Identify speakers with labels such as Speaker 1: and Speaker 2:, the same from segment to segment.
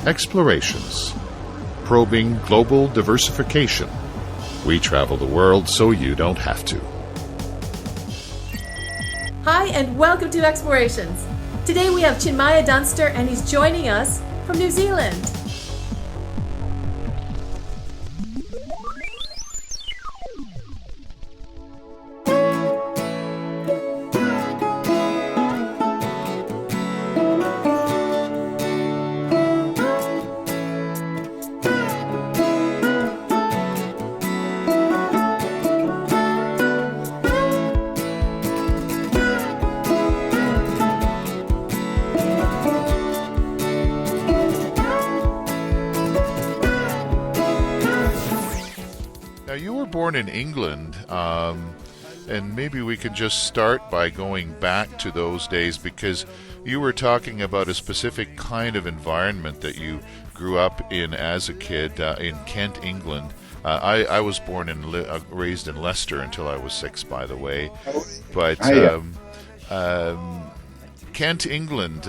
Speaker 1: Explorations, probing global diversification. We travel the world so you don't have to.
Speaker 2: Hi and welcome to Explorations. Today we have Chinmaya Dunster and he's joining us from New Zealand.
Speaker 1: You were born in England, and maybe we could just start by going back to those days, because you were talking about a specific kind of environment that you grew up in as a kid in Kent, England. I was born and raised in Leicester until I was 6, by the way. But Kent, England,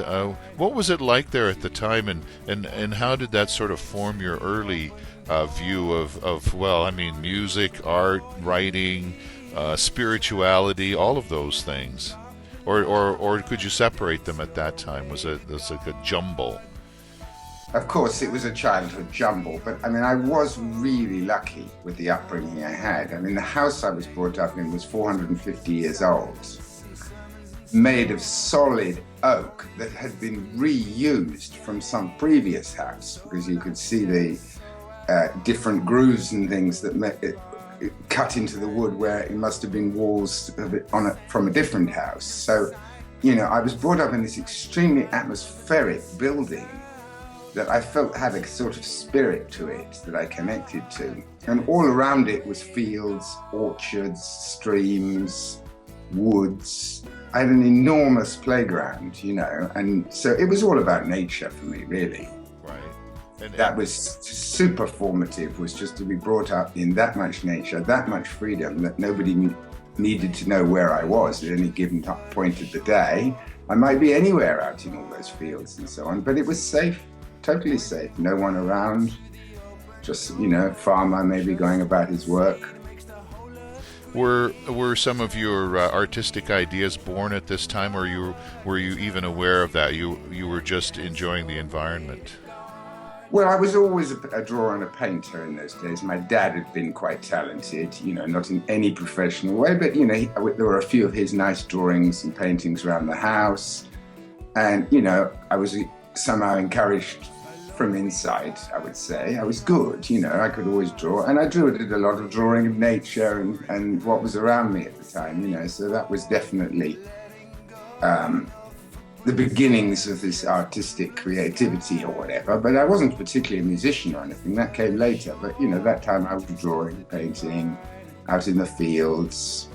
Speaker 1: what was it like there at the time, and how did that sort of form your early view of music, art, writing, spirituality, all of those things? Or could you separate them at that time? Was it like a jumble?
Speaker 3: Of course, it was a childhood jumble, but I was really lucky with the upbringing I had. The house I was brought up in was 450 years old, made of solid oak that had been reused from some previous house, because you could see the different grooves and things that it cut into the wood where it must have been walls from a different house. So, I was brought up in this extremely atmospheric building that I felt had a sort of spirit to it that I connected to. And all around it was fields, orchards, streams, woods. I had an enormous playground, and so it was all about nature for me, really.
Speaker 1: And
Speaker 3: that was super formative, was just to be brought up in that much nature, that much freedom, that nobody needed to know where I was at any given point of the day. I might be anywhere out in all those fields and so on, but it was safe, totally safe. No one around, just, farmer maybe going about his work.
Speaker 1: Were some of your artistic ideas born at this time, or were you even aware of that? You were just enjoying the environment?
Speaker 3: Well, I was always a drawer and a painter in those days. My dad had been quite talented, not in any professional way, but, there were a few of his nice drawings and paintings around the house. And, I was somehow encouraged from inside, I would say. I was good, I could always draw. And I did a lot of drawing of nature and what was around me at the time, so that was definitely the beginnings of this artistic creativity or whatever. But I wasn't particularly a musician or anything, that came later. But, that time I was drawing, painting, out in the fields.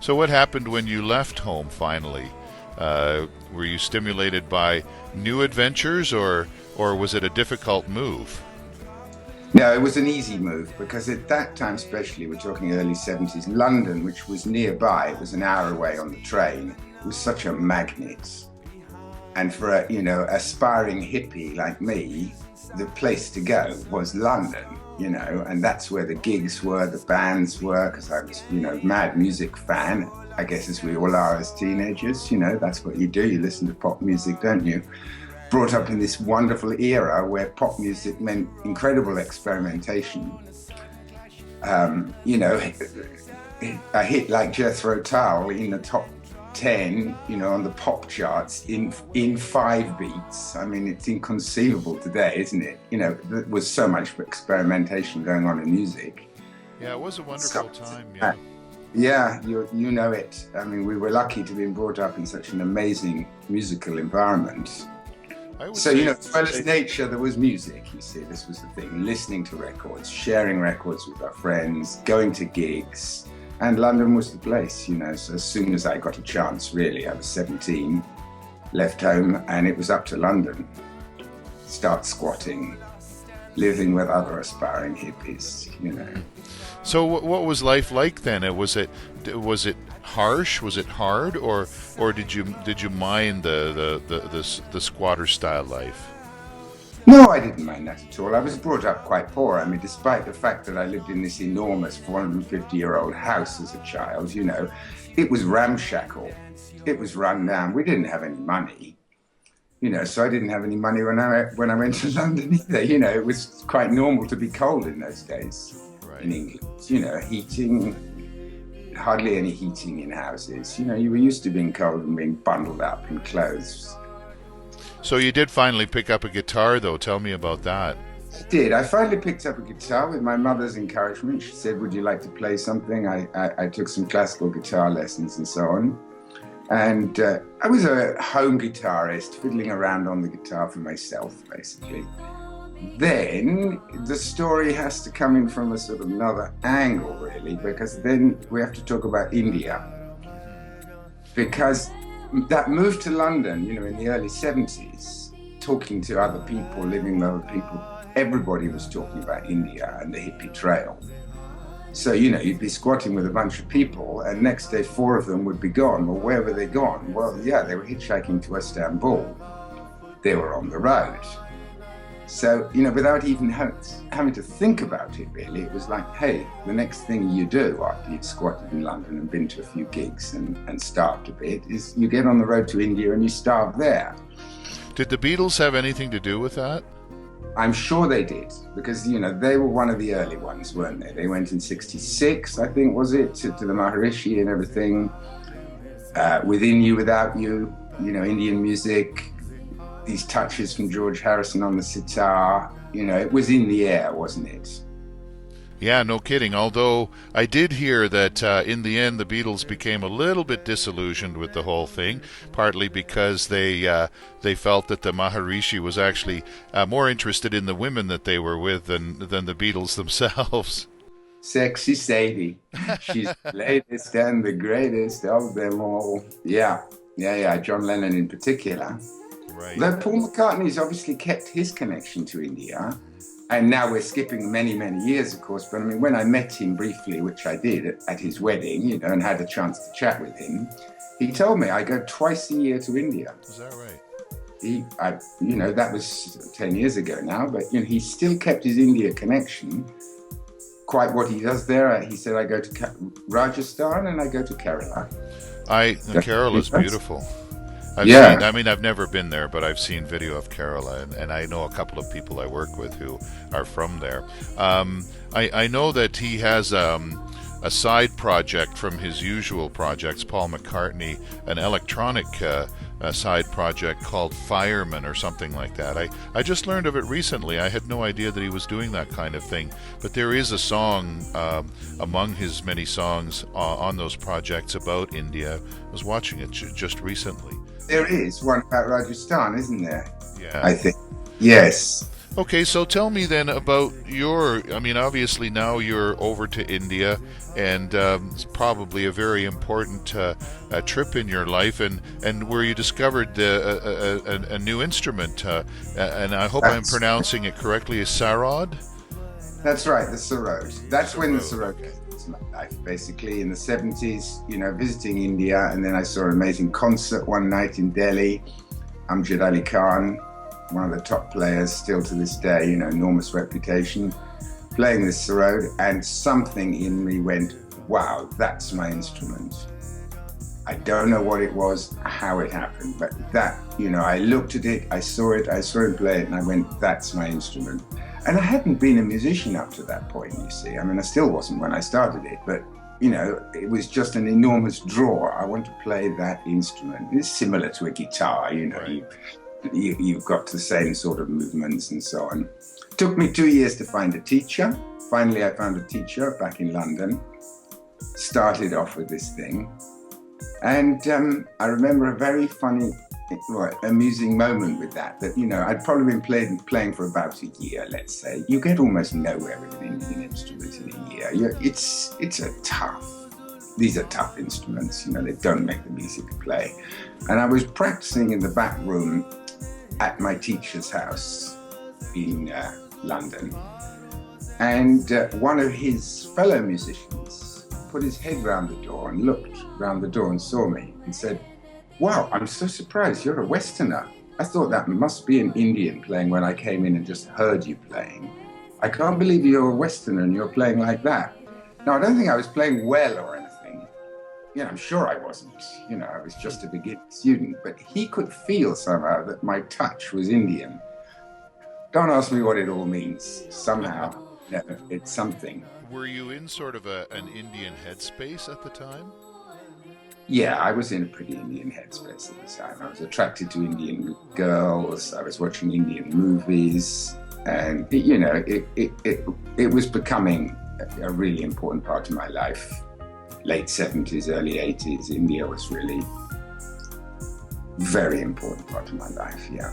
Speaker 1: So what happened when you left home finally? Were you stimulated by new adventures, or was it a difficult move?
Speaker 3: No, it was an easy move, because at that time especially, we're talking early 70s, London, which was nearby, it was an hour away on the train, was such a magnet. And for a, aspiring hippie like me, the place to go was London, and that's where the gigs were, the bands were, because I was, mad music fan, I guess, as we all are as teenagers, that's what you do, you listen to pop music, don't you? Brought up in this wonderful era where pop music meant incredible experimentation. A hit like Jethro Tull in the top 10, on the pop charts in 5 beats. It's inconceivable today, isn't it? There was so much experimentation going on in music.
Speaker 1: Yeah, it was a wonderful time. Yeah.
Speaker 3: Yeah, you know it. We were lucky to be brought up in such an amazing musical environment. So, as well as nature, there was music, you see. This was the thing, listening to records, sharing records with our friends, going to gigs. And London was the place, So as soon as I got a chance, really, I was 17, left home, and it was up to London. Start squatting, living with other aspiring hippies,
Speaker 1: So what was life like then? Was it harsh? Was it hard, or did you mind the squatter style life?
Speaker 3: No, I didn't mind that at all. I was brought up quite poor. I mean, despite the fact that I lived in this enormous 450-year-old house as a child, it was ramshackle. It was run down. We didn't have any money, so I didn't have any money when I went to London either. It was quite normal to be cold in those days in England. Heating, hardly any heating in houses. You were used to being cold and being bundled up in clothes.
Speaker 1: So you did finally pick up a guitar, though. Tell me about that.
Speaker 3: I did. I finally picked up a guitar with my mother's encouragement. She said, would you like to play something? I took some classical guitar lessons and so on. And I was a home guitarist, fiddling around on the guitar for myself, basically. Then the story has to come in from a sort of another angle, really, because then we have to talk about India. Because that move to London, in the early 70s, talking to other people, living with other people, everybody was talking about India and the hippie trail. So, you'd be squatting with a bunch of people and next day 4 of them would be gone. Well, where were they gone? Well, yeah, they were hitchhiking to Istanbul. They were on the road. So, without even having to think about it, really, it was like, hey, the next thing you do after you've squatted in London and been to a few gigs and starved a bit is you get on the road to India and you starve there.
Speaker 1: Did the Beatles have anything to do with that?
Speaker 3: I'm sure they did, because, they were one of the early ones, weren't they? They went in 66, I think, was it, to the Maharishi and everything. Within You, Without You, Indian music. These touches from George Harrison on the sitar, it was in the air, wasn't it?
Speaker 1: Yeah, no kidding. Although I did hear that in the end the Beatles became a little bit disillusioned with the whole thing, partly because they felt that the Maharishi was actually more interested in the women that they were with than the Beatles themselves.
Speaker 3: Sexy Sadie, she's the latest and the greatest of them all. Yeah, John Lennon in particular.
Speaker 1: Right.
Speaker 3: Though Paul McCartney's obviously kept his connection to India, and now we're skipping many, many years, of course, but I mean, when I met him briefly, which I did at his wedding, and had a chance to chat with him, he told me I go twice a year to India.
Speaker 1: Is that right?
Speaker 3: That was 10 years ago now, but he still kept his India connection. Quite what he does there, he said, I go to Rajasthan and I go to Kerala.
Speaker 1: Kerala is beautiful. I've never been there, but I've seen video of Kerala, and I know a couple of people I work with who are from there. I know that he has a side project from his usual projects, Paul McCartney, an electronic side project called Fireman or something like that. I just learned of it recently. I had no idea that he was doing that kind of thing. But there is a song among his many songs on those projects about India. I was watching it just recently.
Speaker 3: There is one about Rajasthan, isn't there?
Speaker 1: Yeah.
Speaker 3: I think. Yes.
Speaker 1: Okay, so tell me then about obviously now you're over to India, and it's probably a very important trip in your life, and where you discovered a new instrument, and I hope I'm pronouncing it correctly, is sarod?
Speaker 3: That's right, the sarod. That's when the sarod came into my life, basically, in the 70s, visiting India, and then I saw an amazing concert one night in Delhi, Amjad Ali Khan, one of the top players still to this day, enormous reputation, playing this sarod, and something in me went, wow, that's my instrument. I don't know what it was, how it happened, but that, I looked at it, I saw him play it, and I went, that's my instrument. And I hadn't been a musician up to that point, you see. I still wasn't when I started it, but, it was just an enormous draw. I want to play that instrument. It's similar to a guitar,
Speaker 1: Right.
Speaker 3: You've got the same sort of movements and so on. It took me 2 years to find a teacher. Finally, I found a teacher back in London. Started off with this thing. And I remember a very funny, amusing moment with that I'd probably been playing for about a year, let's say. You get almost nowhere with an Indian instrument in a year. These are tough instruments, they don't make the music to play. And I was practicing in the back room at my teacher's house in London. And one of his fellow musicians put his head round the door and looked round the door and saw me and said, wow, I'm so surprised, you're a Westerner. I thought that must be an Indian playing when I came in and just heard you playing. I can't believe you're a Westerner and you're playing like that. Now, I don't think I was playing well or anything. I'm sure I wasn't. I was just a beginning student, but he could feel somehow that my touch was Indian. Don't ask me what it all means. Somehow, it's something.
Speaker 1: Were you in sort of an Indian headspace at the time?
Speaker 3: Yeah, I was in a pretty Indian headspace at the time. I was attracted to Indian girls. I was watching Indian movies, and it was becoming a really important part of my life. Late 70s, early 80s, India was really very important part of my life. Yeah.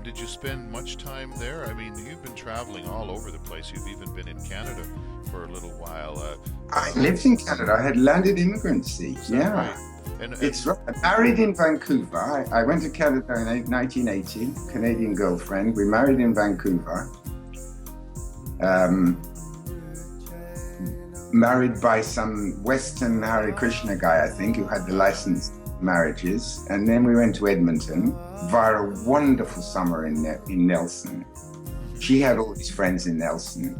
Speaker 1: Did you spend much time there? I mean, you've been traveling all over the place. You've even been in Canada for a little while.
Speaker 3: I lived in Canada. I had landed immigrancy. Yeah.
Speaker 1: Right? And
Speaker 3: It's right. I married in Vancouver. I went to Canada in 1980, Canadian girlfriend. We married in Vancouver. Married by some Western Hare Krishna guy, I think, who had the licensed marriages. And then we went to Edmonton via a wonderful summer in Nelson. She had all these friends in Nelson,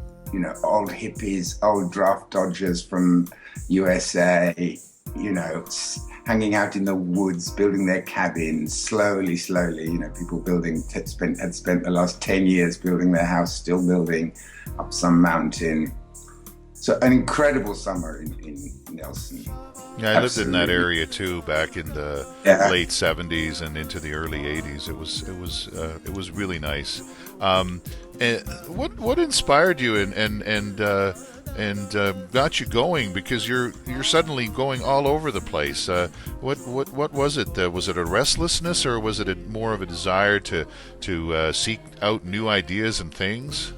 Speaker 3: old hippies, old draft dodgers from USA, hanging out in the woods, building their cabins slowly, people had spent the last 10 years building their house, still building up some mountain. So an incredible summer in Nelson.
Speaker 1: Yeah, I lived in that area too back in the late 70s and into the early 80s. It was really nice. And what inspired you and got you going? Because you're suddenly going all over the place. What was it? Was it a restlessness, or was it more of a desire to seek out new ideas and things?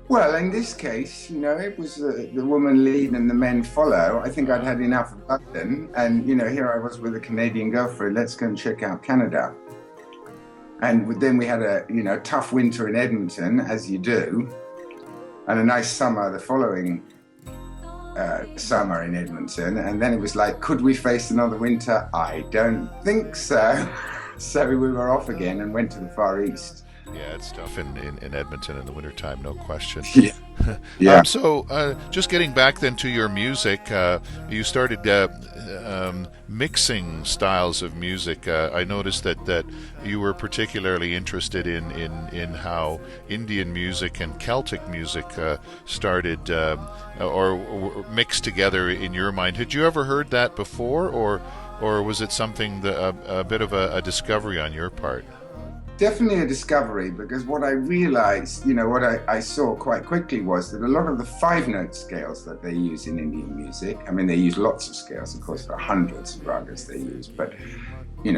Speaker 3: Well, in this case, it was the woman lead and the men follow. I think I'd had enough of London, and here I was with a Canadian girlfriend. Let's go and check out Canada. And then we had a tough winter in Edmonton, as you do, and a nice summer the following summer in Edmonton. And then it was like, could we face another winter? I don't think so. So we were off again and went to the Far East.
Speaker 1: Yeah, it's tough in Edmonton in the wintertime, no question.
Speaker 3: Yeah. Yeah.
Speaker 1: So just getting back then to your music, you started mixing styles of music. I noticed that you were particularly interested in how Indian music and Celtic music started or mixed together in your mind. Had you ever heard that before, or was it something a bit of a discovery on your part?
Speaker 3: Definitely a discovery, because what I realized, what I saw quite quickly was that a lot of the 5-note scales that they use in Indian music, I mean, they use lots of scales, of course, there are hundreds of ragas they use, but,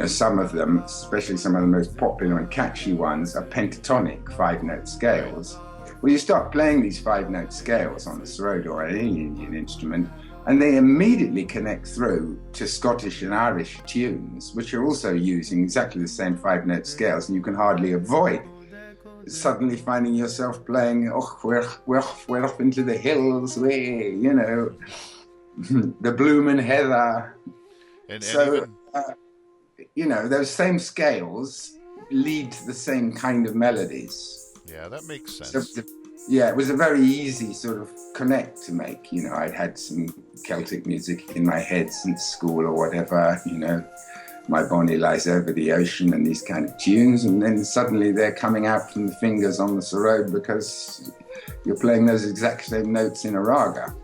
Speaker 3: some of them, especially some of the most popular and catchy ones, are pentatonic 5-note scales. Well, you start playing these 5-note scales on the sarod or any Indian instrument, and they immediately connect through to Scottish and Irish tunes, which are also using exactly the same 5-note scales, and you can hardly avoid suddenly finding yourself playing, we're off into the hills, the bloomin' heather.
Speaker 1: And
Speaker 3: so, those same scales lead to the same kind of melodies.
Speaker 1: Yeah, that makes sense.
Speaker 3: So, it was a very easy sort of connect to make. I'd had some Celtic music in my head since school or whatever, My Bonnie Lies Over the Ocean and these kind of tunes, and then suddenly they're coming out from the fingers on the sarod because you're playing those exact same notes in a raga.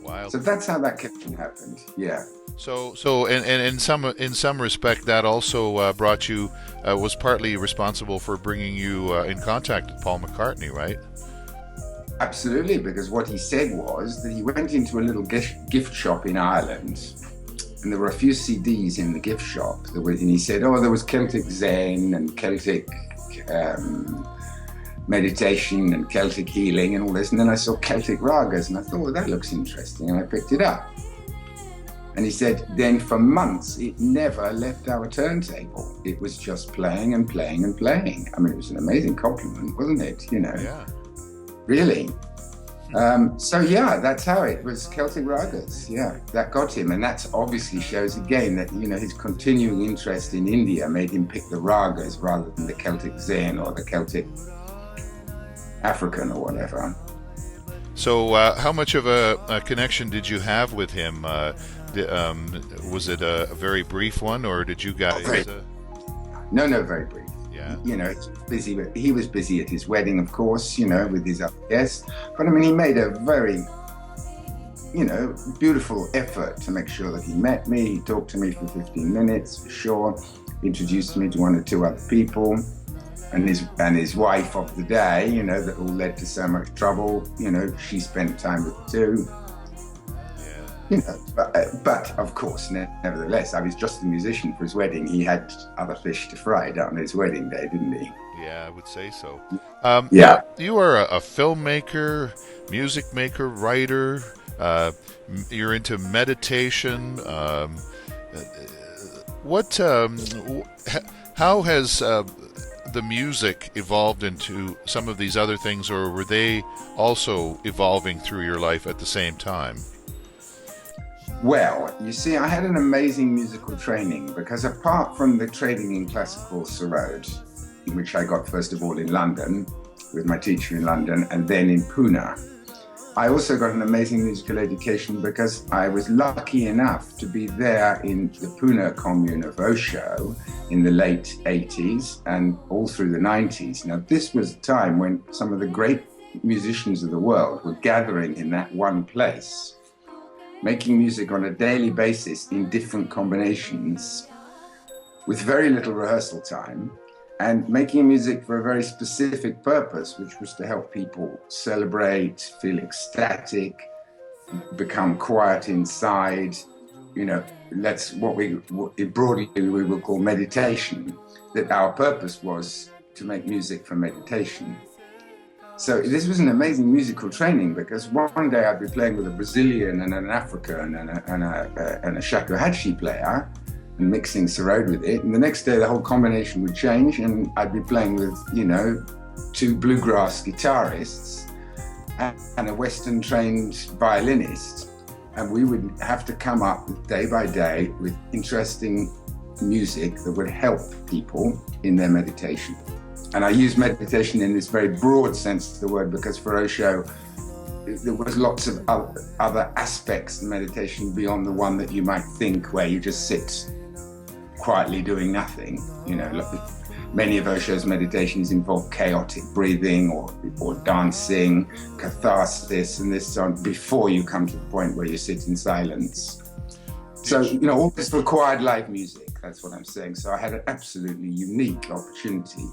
Speaker 1: Wow.
Speaker 3: So that's how that connection happened. Yeah.
Speaker 1: So in some respect, that also brought you was partly responsible for bringing you in contact with Paul McCartney, right?
Speaker 3: Absolutely, because what he said was that he went into a little gift shop in Ireland, and there were a few CDs in the gift shop. And he said, there was Celtic Zen and Celtic meditation and Celtic healing and all this. And then I saw Celtic ragas, and I thought, that looks interesting, and I picked it up. And he said, then for months, it never left our turntable. It was just playing and playing and playing. I mean, it was an amazing compliment, wasn't it?
Speaker 1: Yeah.
Speaker 3: Really. So yeah, that's how it was. Celtic ragas. Yeah, that got him, and that obviously shows again that his continuing interest in India made him pick the ragas rather than the Celtic Zen or the Celtic African or whatever.
Speaker 1: So, how much of a connection did you have with him? Was it a very brief one, or did you guys?
Speaker 3: No, very brief.
Speaker 1: Yeah.
Speaker 3: It's busy. He was busy at his wedding, of course. With his other guests. But I mean, he made a very, beautiful effort to make sure that he met me. He talked to me for 15 minutes, for sure. Introduced me to one or two other people, and his wife of the day. That all led to so much trouble. She spent time with the two. But of course, nevertheless, I was just a musician for his wedding. He had other fish to fry on his wedding day, didn't he?
Speaker 1: Yeah, I would say so.
Speaker 3: Yeah.
Speaker 1: You are a filmmaker, music maker, writer. You're into meditation. How has the music evolved into some of these other things, or were they also evolving through your life at the same time?
Speaker 3: Well, you see, I had an amazing musical training because apart from the training in classical sarod, which I got first of all in London with my teacher in London and then in Pune, I also got an amazing musical education because I was lucky enough to be there in the Pune commune of Osho in the late 80s and all through the 90s. Now, this was a time when some of the great musicians of the world were gathering in that one place, making music on a daily basis in different combinations with very little rehearsal time and making music for a very specific purpose, which was to help people celebrate, feel ecstatic, become quiet inside. That's what broadly we would call meditation, that our purpose was to make music for meditation. So this was an amazing musical training because one day I'd be playing with a Brazilian and an African and a shakuhachi player and mixing sarod with it. And the next day the whole combination would change and I'd be playing with, two bluegrass guitarists and a Western trained violinist. And we would have to come up day by day with interesting music that would help people in their meditation. And I use meditation in this very broad sense of the word because for Osho, there was lots of other aspects of meditation beyond the one that you might think where you just sit quietly doing nothing. Many of Osho's meditations involve chaotic breathing or dancing, catharsis and this so on before you come to the point where you sit in silence. So, all this required live music, that's what I'm saying. So I had an absolutely unique opportunity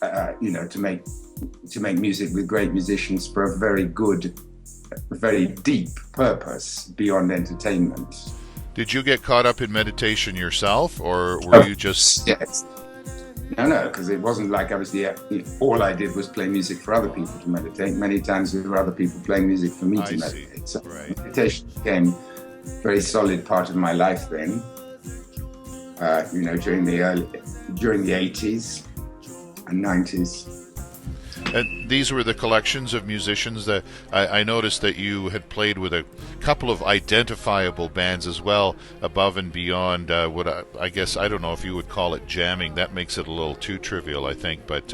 Speaker 3: to make music with great musicians for a very good, very deep purpose beyond entertainment.
Speaker 1: Did you get caught up in meditation yourself, or were you just?
Speaker 3: Yes. No, because it wasn't like I was all I did was play music for other people to meditate. Many times there were other people playing music for me to meditate. So meditation became a very solid part of my life then. During the 80s. And 90s.
Speaker 1: And these were the collections of musicians that I noticed that you had played with a couple of identifiable bands as well, above and beyond what I guess, I don't know if you would call it jamming. That makes it a little too trivial, I think. But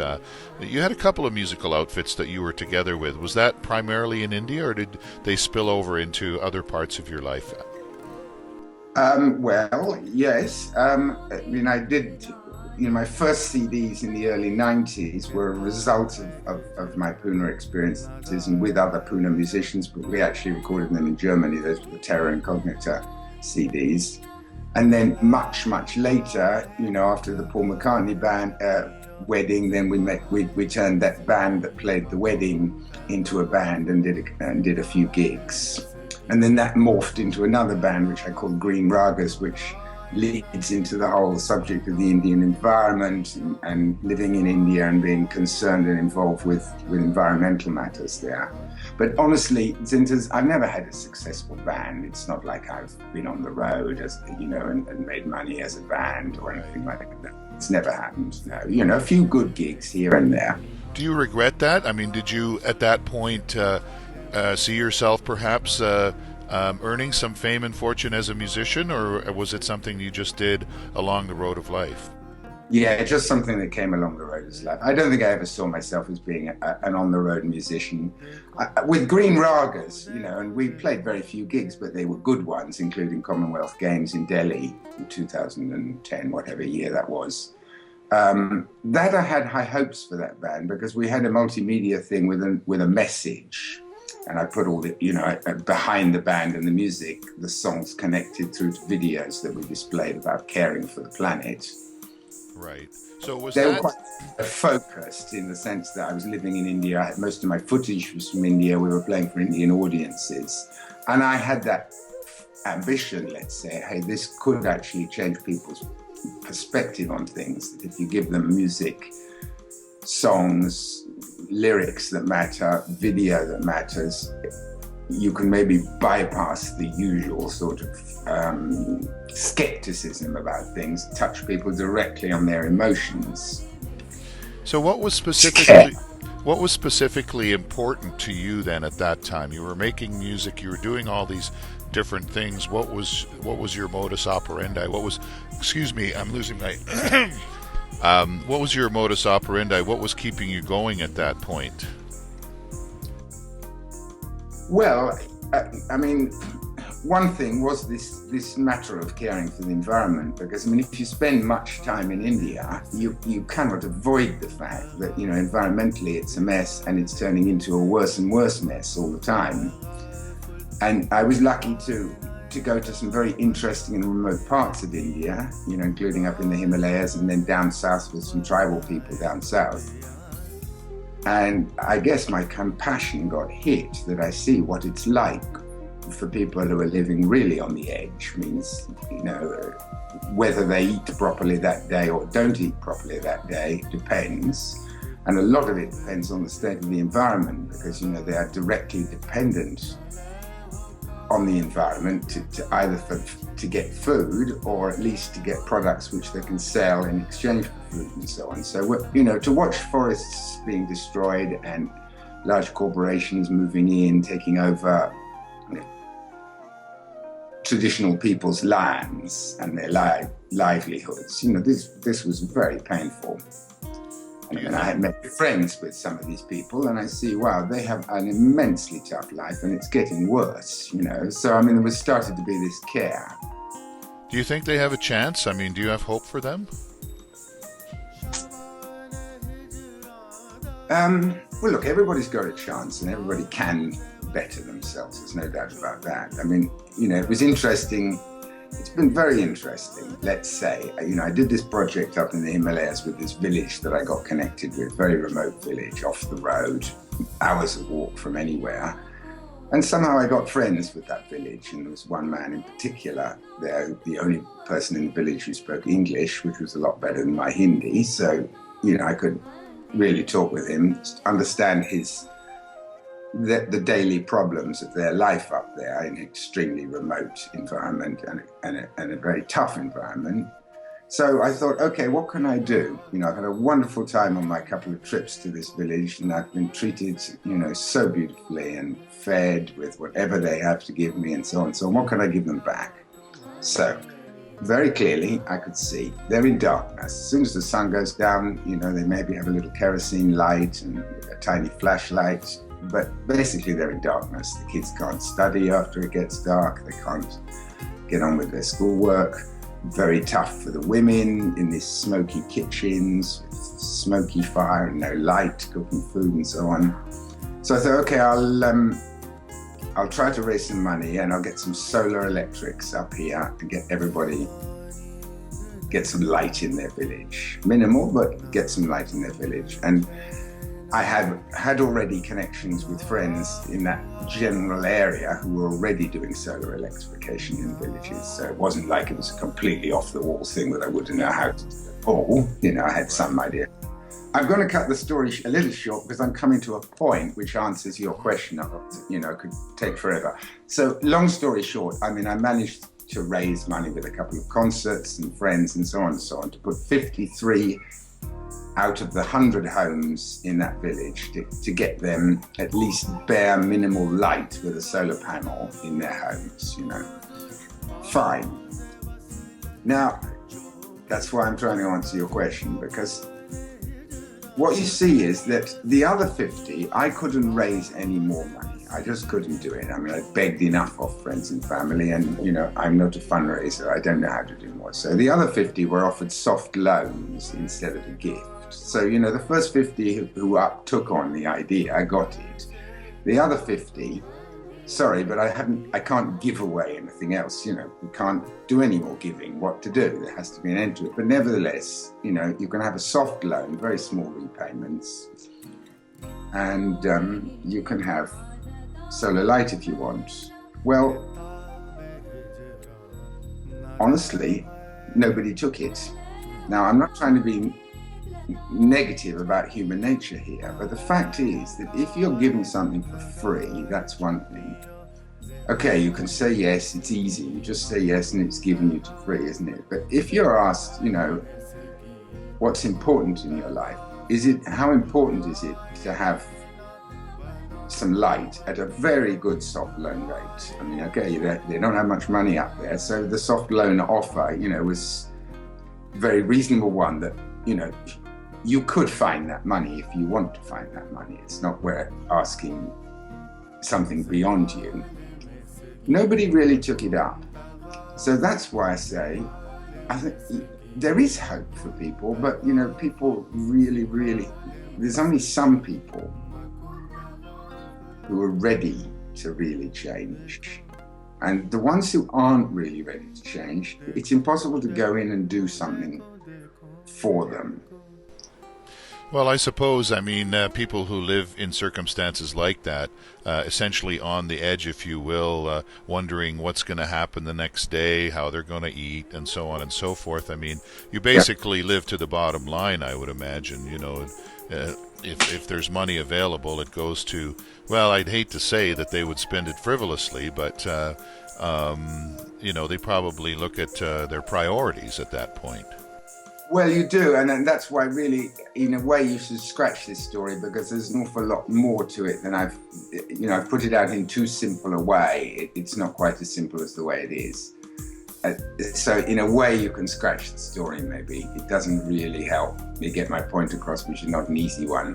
Speaker 1: you had a couple of musical outfits that you were together with. Was that primarily in India, or did they spill over into other parts of your life?
Speaker 3: Well, yes. I did. My first CDs in the early 90s were a result of my Pune experiences and with other Pune musicians, but we actually recorded them in Germany. Those were the Terra Incognita CDs. And then much, much later, after the Paul McCartney band wedding, then we turned that band that played the wedding into a band and did a few gigs. And then that morphed into another band, which I called Green Ragas, which leads into the whole subject of the Indian environment and living in India and being concerned and involved with environmental matters there. But honestly, Dzintars, I've never had a successful band. It's not like I've been on the road as and made money as a band or anything like that. It's never happened. No, a few good gigs here and there.
Speaker 1: Do you regret that? I mean, did you at that point see yourself perhaps earning some fame and fortune as a musician, or was it something you just did along the road of life?
Speaker 3: Yeah, just something that came along the road of life. I don't think I ever saw myself as being an on-the-road musician. With Green Ragas, and we played very few gigs, but they were good ones, including Commonwealth Games in Delhi in 2010, whatever year that was. That I had high hopes for that band because we had a multimedia thing with a message. And I put all the, behind the band and the music, the songs connected through to videos that we displayed about caring for the planet.
Speaker 1: Right. So
Speaker 3: they were quite focused in the sense that I was living in India. Most of my footage was from India. We were playing for Indian audiences. And I had that ambition, let's say, hey, this could actually change people's perspective on things. If you give them music, songs, lyrics that matter, video that matters, you can maybe bypass the usual sort of skepticism about things, touch people directly on their emotions.
Speaker 1: So what was specifically important to you then at that time? You were making music, you were doing all these different things. What was your modus operandi? Excuse me, I'm losing my what was your modus operandi? What was keeping you going at that point?
Speaker 3: Well, I mean, one thing was this matter of caring for the environment, because, if you spend much time in India, you cannot avoid the fact that, environmentally it's a mess and it's turning into a worse and worse mess all the time. And I was lucky to go to some very interesting and remote parts of India, including up in the Himalayas and then down south with some tribal people down south. And I guess my compassion got hit that I see what it's like for people who are living really on the edge. Means, whether they eat properly that day or don't eat properly that day depends. And a lot of it depends on the state of the environment because, they are directly dependent on the environment to either to get food or at least to get products which they can sell in exchange for food and so on. So, to watch forests being destroyed and large corporations moving in, taking over traditional people's lands and their livelihoods, this was very painful. And I had met friends with some of these people and I see, wow, they have an immensely tough life and it's getting worse, So, there was started to be this care.
Speaker 1: Do you think they have a chance? Do you have hope for them?
Speaker 3: Well, look, everybody's got a chance and everybody can better themselves. There's no doubt about that. It was interesting. It's been very interesting, let's say. I did this project up in the Himalayas with this village that I got connected with, very remote village off the road, hours of walk from anywhere. And somehow I got friends with that village, and there was one man in particular there, the only person in the village who spoke English, which was a lot better than my Hindi. So, I could really talk with him, understand the daily problems of their life up there in an extremely remote environment and a very tough environment. So I thought, okay, what can I do? I've had a wonderful time on my couple of trips to this village and I've been treated, so beautifully and fed with whatever they have to give me and so on. So what can I give them back? So very clearly I could see they're in darkness. As soon as the sun goes down, they maybe have a little kerosene light and a tiny flashlight. But basically they're in darkness. The kids can't study after it gets dark. They can't get on with their schoolwork. Very tough for the women in these smoky kitchens, with smoky fire and no light, cooking food and so on. So I thought, okay, I'll try to raise some money and I'll get some solar electrics up here and get some light in their village. Minimal, but get some light in their village. And I had already connections with friends in that general area who were already doing solar electrification in villages. So it wasn't like it was a completely off-the-wall thing that I wouldn't know how to do at all. I had some idea. I'm going to cut the story a little short because I'm coming to a point which answers your question. It could take forever. So long story short, I managed to raise money with a couple of concerts and friends and so on to put 53 out of the 100 homes in that village to get them at least bare minimal light with a solar panel in their homes, Fine. Now, that's why I'm trying to answer your question, because what you see is that the other 50, I couldn't raise any more money. I just couldn't do it. I mean, I begged enough off friends and family, and, I'm not a fundraiser. I don't know how to do more. So the other 50 were offered soft loans instead of a gift. So, the first 50 who took on the idea, got it. The other 50, sorry, but I can't give away anything else. We can't do any more giving. What to do? There has to be an end to it. But nevertheless, you can have a soft loan, very small repayments, and you can have solar light if you want. Well, honestly, nobody took it. Now, I'm not trying to be negative about human nature here, but the fact is that if you're giving something for free, that's one thing. Okay, you can say yes, it's easy. You just say yes and it's given you for free, isn't it? But if you're asked, what's important in your life, how important is it to have some light at a very good soft loan rate? I mean, okay, they don't have much money up there, so the soft loan offer, was a very reasonable one that, you could find that money if you want to find that money. It's not we're asking something beyond you. Nobody really took it up. So that's why I say, I think there is hope for people, but people really, there's only some people who are ready to really change. And the ones who aren't really ready to change, it's impossible to go in and do something for them.
Speaker 1: Well, I suppose, people who live in circumstances like that, essentially on the edge, if you will, wondering what's going to happen the next day, how they're going to eat, and so on and so forth. You basically live to the bottom line, I would imagine. If there's money available, it goes to, well, I'd hate to say that they would spend it frivolously, but, they probably look at their priorities at that point.
Speaker 3: Well, you do, and that's why really, in a way, you should scratch this story, because there's an awful lot more to it than I've put it out in too simple a way. It's not quite as simple as the way it is. So in a way, you can scratch the story, maybe. It doesn't really help me get my point across, which is not an easy one.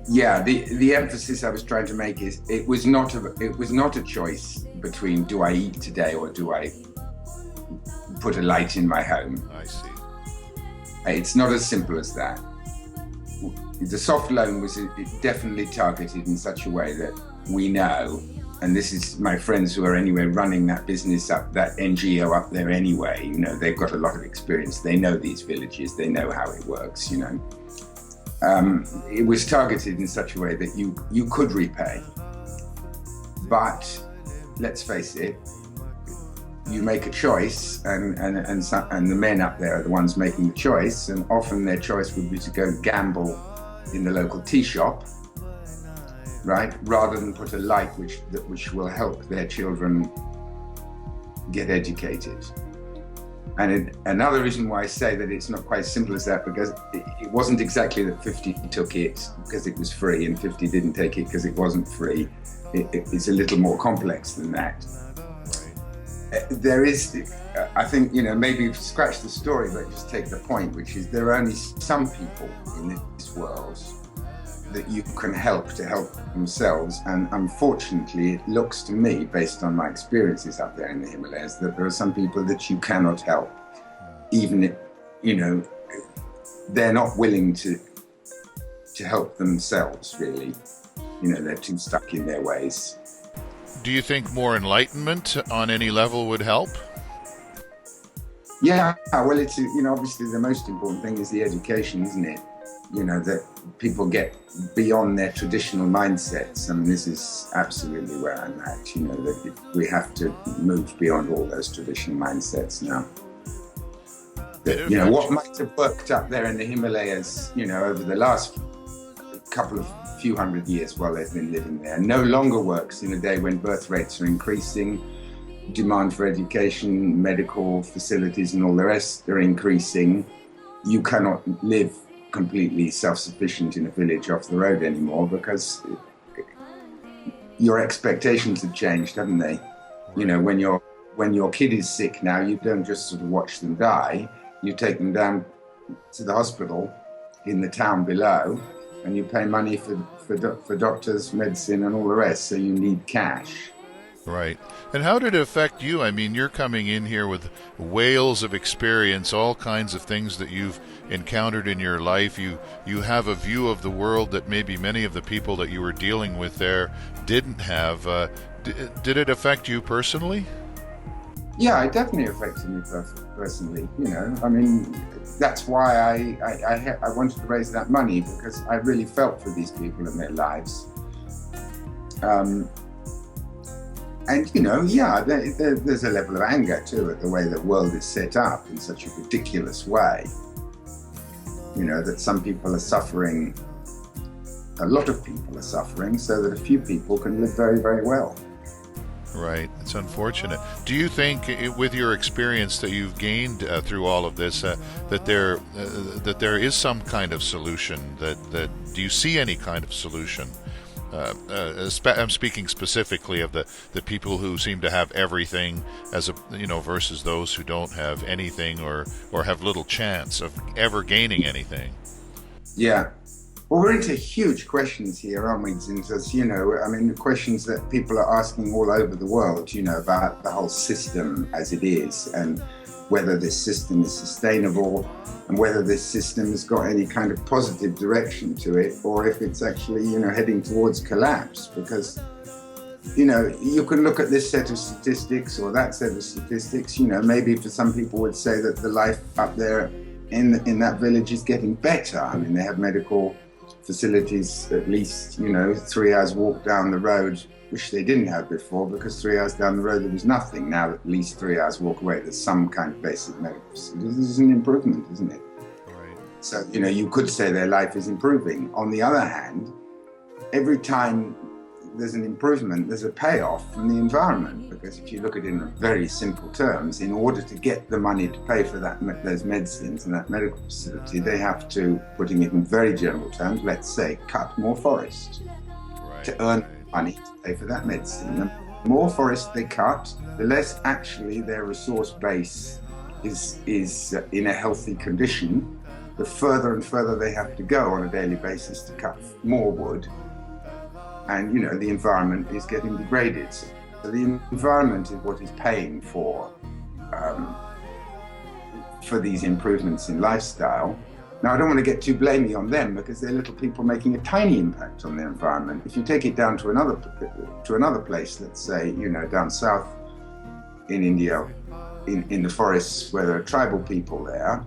Speaker 3: The emphasis I was trying to make is it was not a choice between do I eat today or do I put a light in my home.
Speaker 1: I see.
Speaker 3: It's not as simple as that. The soft loan was definitely targeted in such a way that we know, and this is my friends who are anyway running that business up, that NGO up there anyway, they've got a lot of experience. They know these villages, they know how it works, It was targeted in such a way that you could repay. But let's face it, you make a choice, and the men up there are the ones making the choice, and often their choice would be to go gamble in the local tea shop, right, rather than put a light which will help their children get educated. And another reason why I say that it's not quite as simple as that, because it wasn't exactly that 50 took it because it was free and 50 didn't take it because it wasn't free. It's a little more complex than that. There is, I think, maybe scratch the story, but just take the point, which is there are only some people in this world that you can help to help themselves. And unfortunately, it looks to me, based on my experiences up there in the Himalayas, that there are some people that you cannot help, even if, they're not willing to help themselves, really. They're too stuck in their ways.
Speaker 1: Do you think more enlightenment on any level would help?
Speaker 3: Yeah, well, it's, obviously the most important thing is the education, isn't it? That people get beyond their traditional mindsets. And this is absolutely where I'm at, that we have to move beyond all those traditional mindsets now. That, what might have worked up there in the Himalayas, over the last few hundred years while they've been living there, no longer works in a day when birth rates are increasing, demand for education, medical facilities, and all the rest are increasing, you cannot live completely self-sufficient in a village off the road anymore, because your expectations have changed, haven't they? You know, when your kid is sick now, you don't just sort of watch them die. You take them down to the hospital in the town below, and you pay money for doctors, medicine, and all the rest. So you need cash.
Speaker 1: Right. And how did it affect you? I mean, you're coming in here with whales of experience, all kinds of things that you've encountered in your life. You have a view of the world that maybe many of the people that you were dealing with there didn't have. Did it affect you personally?
Speaker 3: Yeah, it definitely affected me personally. You know, I mean, that's why I wanted to raise that money, because I really felt for these people and their lives. And, you know, yeah, there's a level of anger too at the way the world is set up in such a ridiculous way. You know, that some people are suffering, a lot of people are suffering, so that a few people can live very, very well.
Speaker 1: Right. It's unfortunate. Do you think, with your experience that you've gained through all of this, that there is some kind of solution? That do you see any kind of solution? I'm speaking specifically of the people who seem to have everything, versus those who don't have anything or have little chance of ever gaining anything.
Speaker 3: Yeah. Well, we're into huge questions here, aren't we, Dzintars? You know, I mean, the questions that people are asking all over the world, you know, about the whole system as it is, and whether this system is sustainable, and whether this system has got any kind of positive direction to it, or if it's actually, you know, heading towards collapse. Because, you know, you can look at this set of statistics or that set of statistics, you know, maybe for some people would say that the life up there in that village is getting better. I mean, they have medical facilities at least, you know, 3 hours walk down the road, which they didn't have before, because 3 hours down the road there was nothing. Now at least 3 hours walk away, there's some kind of basic medical facility. This is an improvement, isn't it?
Speaker 1: Right.
Speaker 3: So, you know, you could say their life is improving. On the other hand, every time there's an improvement, there's a payoff from the environment, because if you look at it in very simple terms, in order to get the money to pay for those medicines and that medical facility, they have to, putting it in very general terms, let's say, cut more forest to earn money to pay for that medicine. The more forest they cut, the less actually their resource base is in a healthy condition. The further and further they have to go on a daily basis to cut more wood. And, you know, the environment is getting degraded. So the environment is what is paying for these improvements in lifestyle. Now, I don't want to get too blamey on them, because they're little people making a tiny impact on their environment. If you take it down to another place, let's say, you know, down south in India, in the forests where there are tribal people there,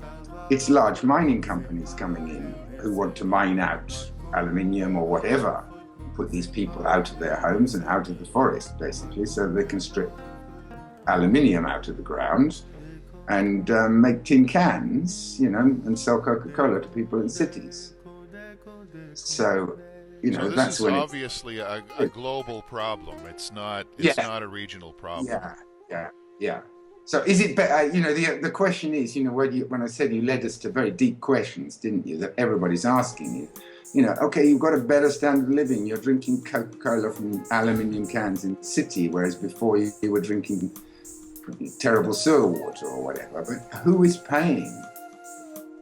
Speaker 3: it's large mining companies coming in who want to mine out aluminium or whatever, put these people out of their homes and out of the forest, basically, so they can strip aluminium out of the ground and make tin cans, you know, and sell Coca-Cola to people in cities. So, you know,
Speaker 1: so
Speaker 3: that's when
Speaker 1: obviously a global problem. It's not not a regional problem.
Speaker 3: Yeah. So is it better? You know, the question is, you know, when I said you led us to very deep questions, didn't you? That everybody's asking you. You know, okay, you've got a better standard of living. You're drinking Coca-Cola from aluminium cans in the city, whereas before you were drinking terrible sewer water or whatever. But who is paying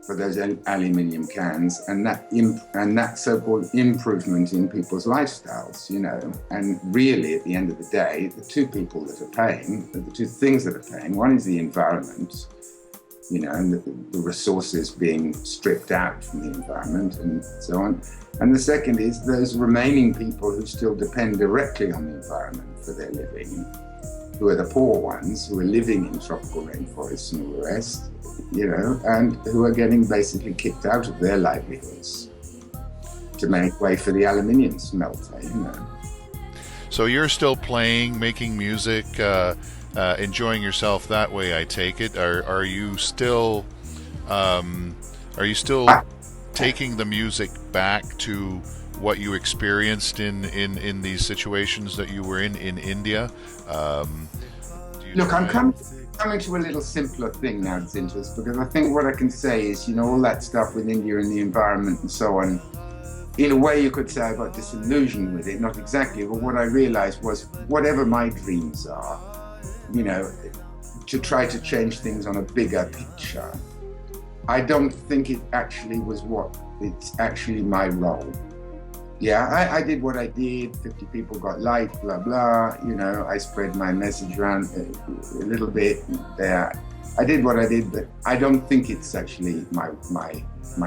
Speaker 3: for those aluminium cans and that so-called improvement in people's lifestyles? You know, and really, at the end of the day, the two people that are paying, the two things that are paying, one is the environment, you know, and the resources being stripped out from the environment and so on. And the second is those remaining people who still depend directly on the environment for their living, who are the poor ones, who are living in tropical rainforests and all the rest, you know, and who are getting basically kicked out of their livelihoods to make way for the aluminium smelter, you know.
Speaker 1: So you're still playing, making music, enjoying yourself that way, I take it. Are you still taking the music back to what you experienced in these situations that you were in India? Do
Speaker 3: Look, I'm coming to a little simpler thing now, Dzintars, because I think what I can say is, all that stuff with India and the environment and so on, in a way you could say I got disillusioned with it, not exactly, but what I realized was whatever my dreams are, to try to change things on a bigger picture, I don't think it actually was it's actually my role. Yeah, I did what I did, 50 people got liked, blah, blah, I spread my message around a little bit there. I did what I did, but I don't think it's actually my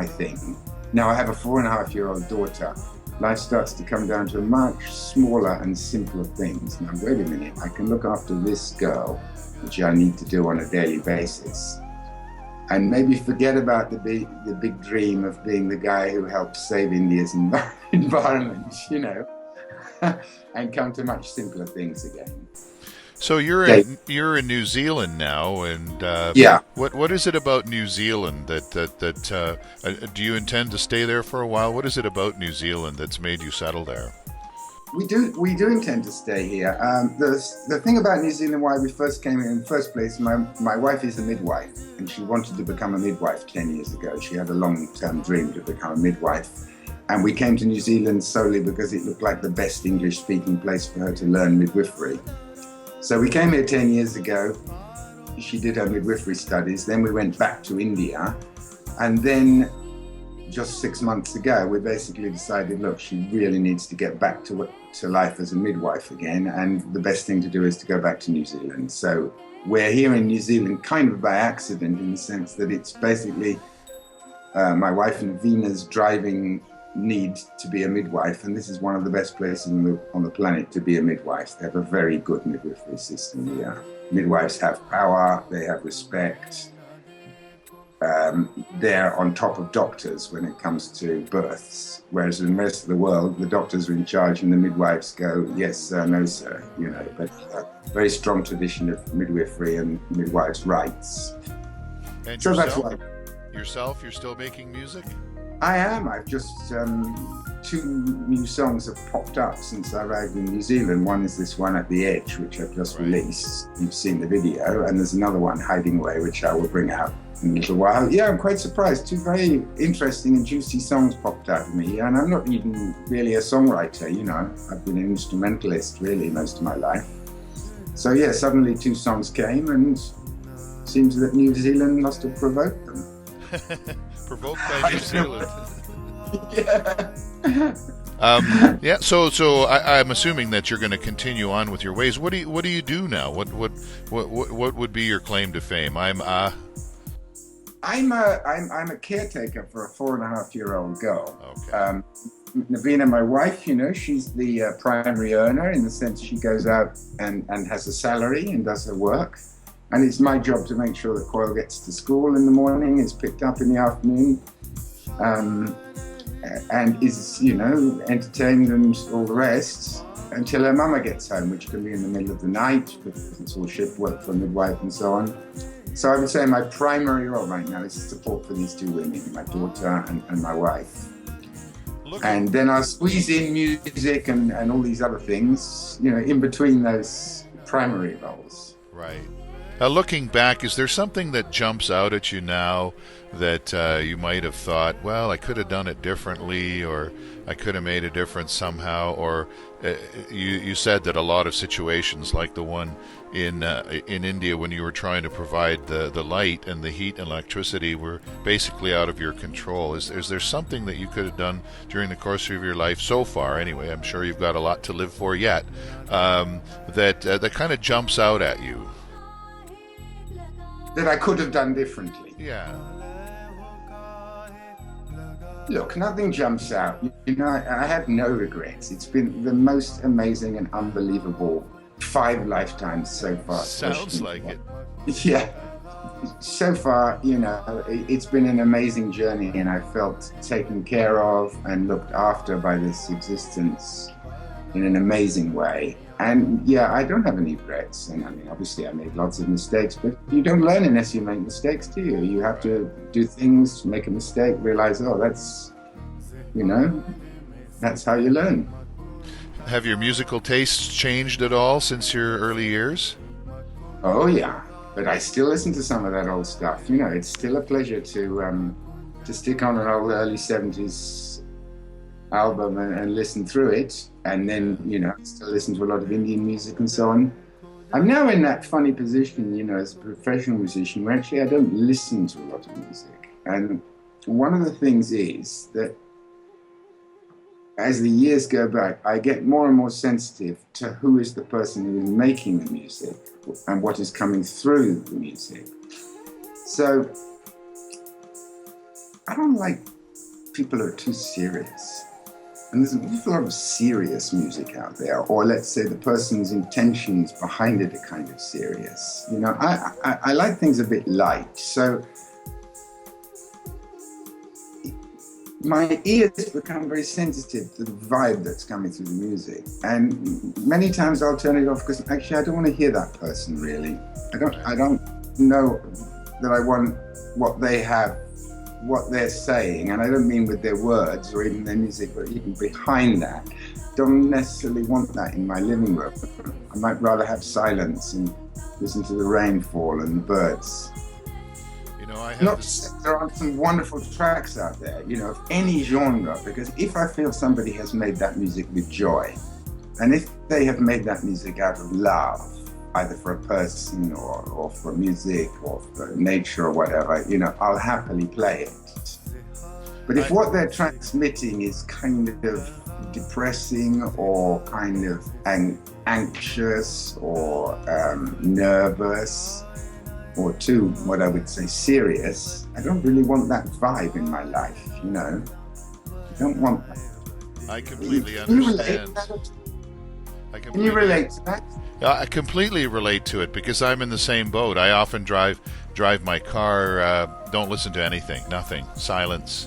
Speaker 3: thing. Now I have a 4.5-year-old daughter. Life starts to come down to much smaller and simpler things. Now, wait a minute, I can look after this girl, which I need to do on a daily basis, and maybe forget about the big dream of being the guy who helps save India's environment, and come to much simpler things again.
Speaker 1: So you're in New Zealand now, and
Speaker 3: yeah.
Speaker 1: What is it about New Zealand that do you intend to stay there for a while? What is it about New Zealand that's made you settle there?
Speaker 3: We do intend to stay here. The thing about New Zealand, why we first came here in the first place, my wife is a midwife, and she wanted to become a midwife 10 years ago. She had a long-term dream to become a midwife. And we came to New Zealand solely because it looked like the best English-speaking place for her to learn midwifery. So we came here 10 years ago. She did her midwifery studies. Then we went back to India. And then just 6 months ago, we basically decided, look, she really needs to get back to life as a midwife again. And the best thing to do is to go back to New Zealand. So we're here in New Zealand kind of by accident, in the sense that it's basically my wife and Vina's driving need to be a midwife, and this is one of the best places on the planet to be a midwife. They have a very good midwifery system here. Midwives have power, they have respect. They're on top of doctors when it comes to births, whereas in the rest of the world, the doctors are in charge and the midwives go, yes sir, no sir, but a very strong tradition of midwifery and midwives' rights.
Speaker 1: And
Speaker 3: so
Speaker 1: yourself,
Speaker 3: that's why.
Speaker 1: Yourself, you're still making music?
Speaker 3: I am. I've just, 2 new songs have popped up since I arrived in New Zealand. One is this one, At the Edge, which I've just released. You've seen the video. And there's another one, Hiding Away, which I will bring out in a little while. Yeah, I'm quite surprised. 2 very interesting and juicy songs popped out of me. And I'm not even really a songwriter, I've been an instrumentalist really most of my life. So yeah, suddenly 2 songs came, and it seems that New Zealand must have provoked them.
Speaker 1: Provoked by New Zealand.
Speaker 3: Yeah.
Speaker 1: So I'm assuming that you're going to continue on with your ways. What do you do now? What would be your claim to fame? I'm a caretaker for a 4.5-year-old girl. Okay.
Speaker 3: Navina, my wife, she's the primary earner, in the sense she goes out and has a salary and does her work. And it's my job to make sure that Coyle gets to school in the morning, is picked up in the afternoon, and is, entertained and all the rest until her mama gets home, which can be in the middle of the night, because it's all shift work for a midwife and so on. So I would say my primary role right now is support for these 2 women, my daughter and my wife. And then I squeeze in music and all these other things, in between those primary roles.
Speaker 1: Right. Looking back, is there something that jumps out at you now that you might have thought, well, I could have done it differently, or I could have made a difference somehow? Or you said that a lot of situations, like the one in India when you were trying to provide the light and the heat and electricity, were basically out of your control. Is there something that you could have done during the course of your life so far, anyway, I'm sure you've got a lot to live for yet, that kind of jumps out at you?
Speaker 3: That I could have done differently?
Speaker 1: Yeah.
Speaker 3: Look, nothing jumps out. I have no regrets. It's been the most amazing and unbelievable 5 lifetimes so far.
Speaker 1: Sounds like it.
Speaker 3: Yeah. So far, it's been an amazing journey, and I felt taken care of and looked after by this existence in an amazing way. And yeah, I don't have any regrets. And I mean, obviously I made lots of mistakes, but you don't learn unless you make mistakes, do you? You have to do things, make a mistake, realize, that's how you learn.
Speaker 1: Have your musical tastes changed at all since your early years?
Speaker 3: Oh yeah, but I still listen to some of that old stuff. You know, it's still a pleasure to stick on an old early '70s album and listen through it, and then still listen to a lot of Indian music and so on. I'm now in that funny position, as a professional musician, where actually I don't listen to a lot of music, and one of the things is that as the years go by, I get more and more sensitive to who is the person who is making the music and what is coming through the music. So I don't like people who are too serious. And there's an awful lot of serious music out there, or let's say the person's intentions behind it are kind of serious. I like things a bit light. So my ears become very sensitive to the vibe that's coming through the music, and many times I'll turn it off because actually I don't want to hear that person really. I don't know that I want what they have, what they're saying, and I don't mean with their words or even their music, but even behind that. Don't necessarily want that in my living room. I might rather have silence and listen to the rainfall and the birds.
Speaker 1: I have
Speaker 3: Not that there aren't some wonderful tracks out there, of any genre, because if I feel somebody has made that music with joy, and if they have made that music out of love, either for a person or for music or for nature or whatever, I'll happily play it. But if what they're transmitting is kind of depressing or kind of anxious or nervous, or too, what I would say, serious, I don't really want that vibe in my life, I don't want that.
Speaker 1: I completely understand.
Speaker 3: Can you relate to that?
Speaker 1: I completely relate to it because I'm in the same boat. I often drive my car, don't listen to anything, nothing, silence.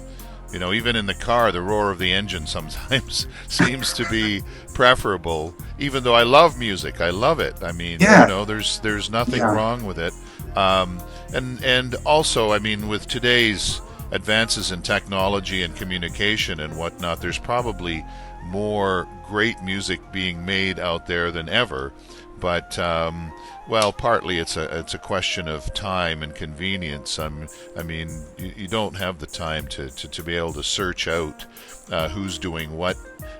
Speaker 1: Even in the car, the roar of the engine sometimes seems to be preferable, even though I love music. I love it. I mean, there's nothing wrong with it. And also, I mean, with today's advances in technology and communication and whatnot, there's probably more great music being made out there than ever. But partly it's a question of time and convenience. I mean, you don't have the time to be able to search out who's doing what.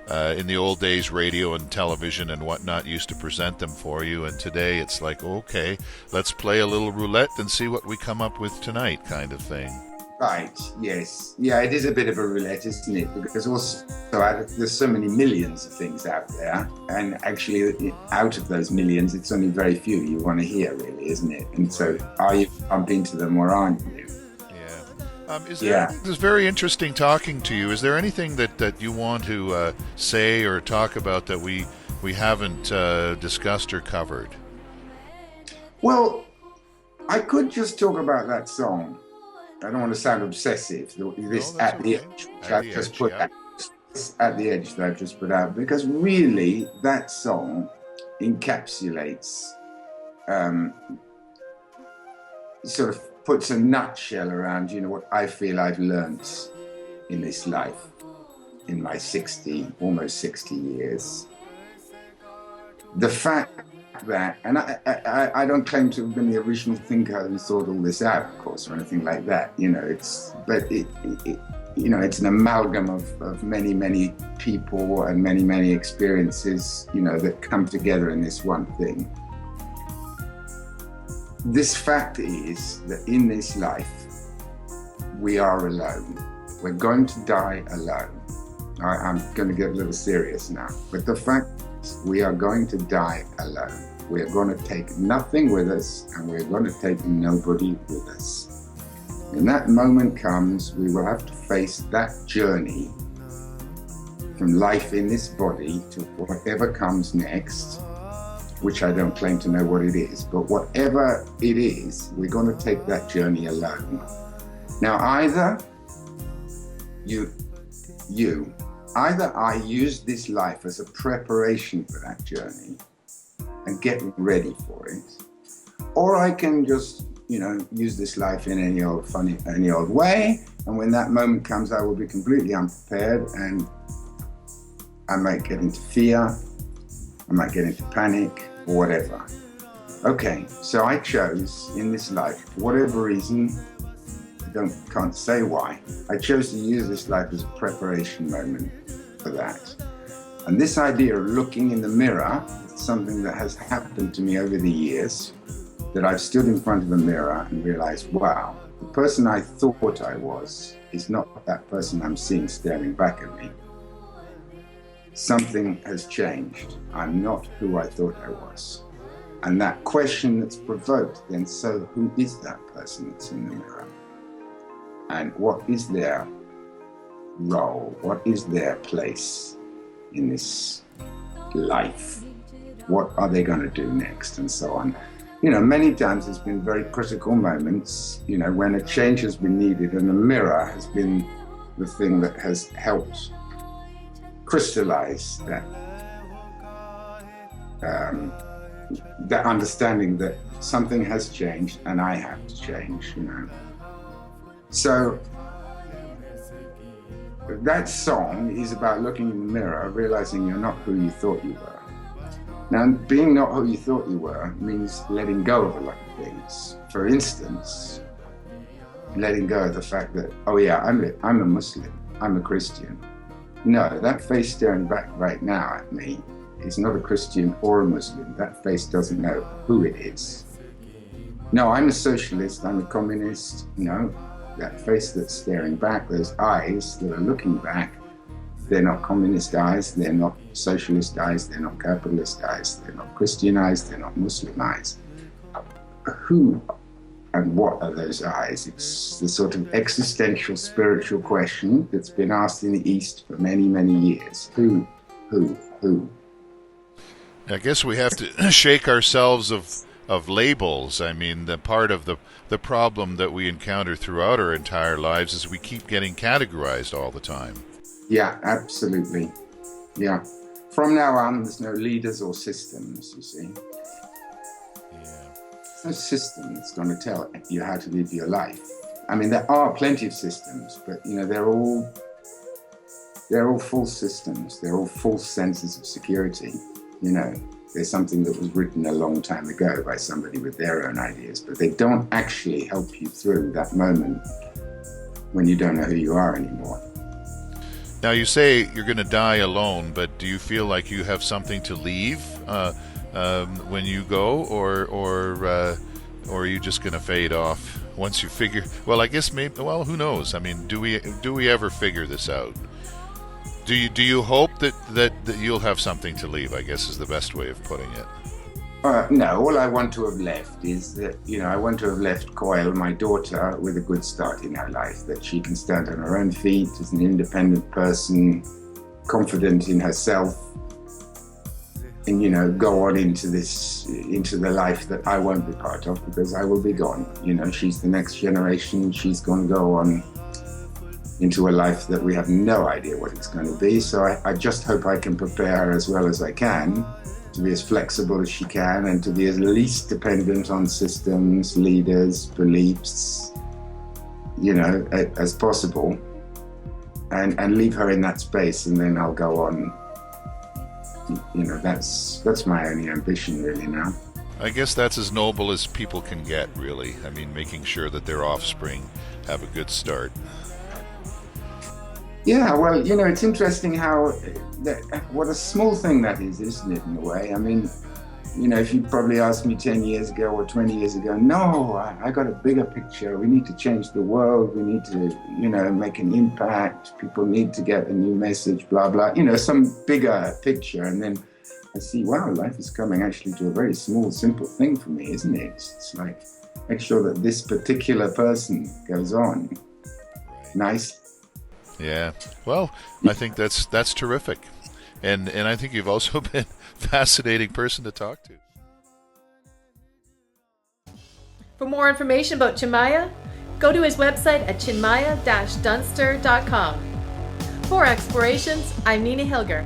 Speaker 1: In the old days, radio and television and whatnot used to present them for you, and today it's like, okay, let's play a little roulette and see what we come up with tonight, kind of thing.
Speaker 3: Right, yes. Yeah, it is a bit of a roulette, isn't it? Because also there's so many millions of things out there, and actually out of those millions, it's only very few you want to hear, really, isn't it? And so are you bump into them or aren't you?
Speaker 1: It was very interesting talking to you. Is there anything that you want to say or talk about that we haven't discussed or covered?
Speaker 3: Well, I could just talk about that song. I don't want to sound obsessive. This At the Edge, which I've just put out. At the Edge that I've just put out, because really that song encapsulates, sort of puts a nutshell around, what I feel I've learnt in this life, in my almost 60 years. The fact that, and I don't claim to have been the original thinker who thought all this out, of course, or anything like that. It's an amalgam of many, many people and many, many experiences, that come together in this one thing. This fact is that in this life, we are alone. We're going to die alone. I'm going to get a little serious now, but the fact is we are going to die alone. We are going to take nothing with us, and we're going to take nobody with us. When that moment comes, we will have to face that journey from life in this body to whatever comes next, which I don't claim to know what it is, but whatever it is, we're going to take that journey alone. Now, either I use this life as a preparation for that journey and get ready for it, or I can just, use this life in any old way, and when that moment comes, I will be completely unprepared, and I might get into fear, I might get into panic, or whatever. Okay, so I chose in this life, for whatever reason, can't say why, I chose to use this life as a preparation moment for that. And this idea of looking in the mirror is something that has happened to me over the years, that I've stood in front of a mirror and realized, wow, the person I thought I was is not that person I'm seeing staring back at me. Something has changed. I'm not who I thought I was. And that question that's provoked, then, so who is that person that's in the mirror? And what is their role? What is their place in this life? What are they going to do next? And so on. Many times there's been very critical moments, when a change has been needed, and the mirror has been the thing that has helped crystallize that understanding that something has changed and I have to change, So that song is about looking in the mirror, realizing you're not who you thought you were. Now, being not who you thought you were means letting go of a lot of things. For instance, letting go of the fact that, oh yeah, I'm a Muslim, I'm a Christian. No, that face staring back right now at me is not a Christian or a Muslim. That face doesn't know who it is. No, I'm a socialist, I'm a communist. No, that face that's staring back, those eyes that are looking back, they're not communist eyes, they're not socialist eyes, they're not capitalist eyes, they're not Christian eyes, they're not Muslim eyes. Who and what are those eyes? It's the sort of existential spiritual question that's been asked in the East for many, many years. Who?
Speaker 1: I guess we have to shake ourselves of labels. I mean, the part of the problem that we encounter throughout our entire lives is we keep getting categorized all the time.
Speaker 3: Yeah, absolutely. Yeah. From now on, there's no leaders or systems, you see.
Speaker 1: Yeah.
Speaker 3: There's no system that's going to tell you how to live your life. I mean, there are plenty of systems, but, they're all false systems. They're all false senses of security. There's something that was written a long time ago by somebody with their own ideas, but they don't actually help you through that moment when you don't know who you are anymore.
Speaker 1: Now, you say you're going to die alone, but do you feel like you have something to leave when you go, or are you just going to fade off once you figure? Well, I guess maybe. Well, who knows? I mean, do we ever figure this out? Do you hope that you'll have something to leave, I guess is the best way of putting it.
Speaker 3: No, all I want to have left is that, I want to have left Coyle, my daughter, with a good start in her life, that she can stand on her own feet as an independent person, confident in herself, and, go on into the life that I won't be part of because I will be gone. She's the next generation. She's going to go on into a life that we have no idea what it's going to be. So I just hope I can prepare her as well as I can to be as flexible as she can and to be as least dependent on systems, leaders, beliefs, as possible, and leave her in that space, and then I'll go on. That's my only ambition really now.
Speaker 1: I guess that's as noble as people can get, really. I mean, making sure that their offspring have a good start.
Speaker 3: Yeah, well, it's interesting how what a small thing that is, isn't it, in a way? I mean, if you probably asked me 10 years ago or 20 years ago, no, I got a bigger picture. We need to change the world. We need to, make an impact. People need to get a new message, blah, blah, some bigger picture. And then I see, wow, life is coming actually to a very small, simple thing for me, isn't it? It's like, make sure that this particular person goes on. Nice.
Speaker 1: Yeah, well, I think that's terrific, and I think you've also been a fascinating person to talk to.
Speaker 2: For more information about Chinmaya, go to his website at chinmaya-dunster.com. For Explorations, I'm Nina Hilger.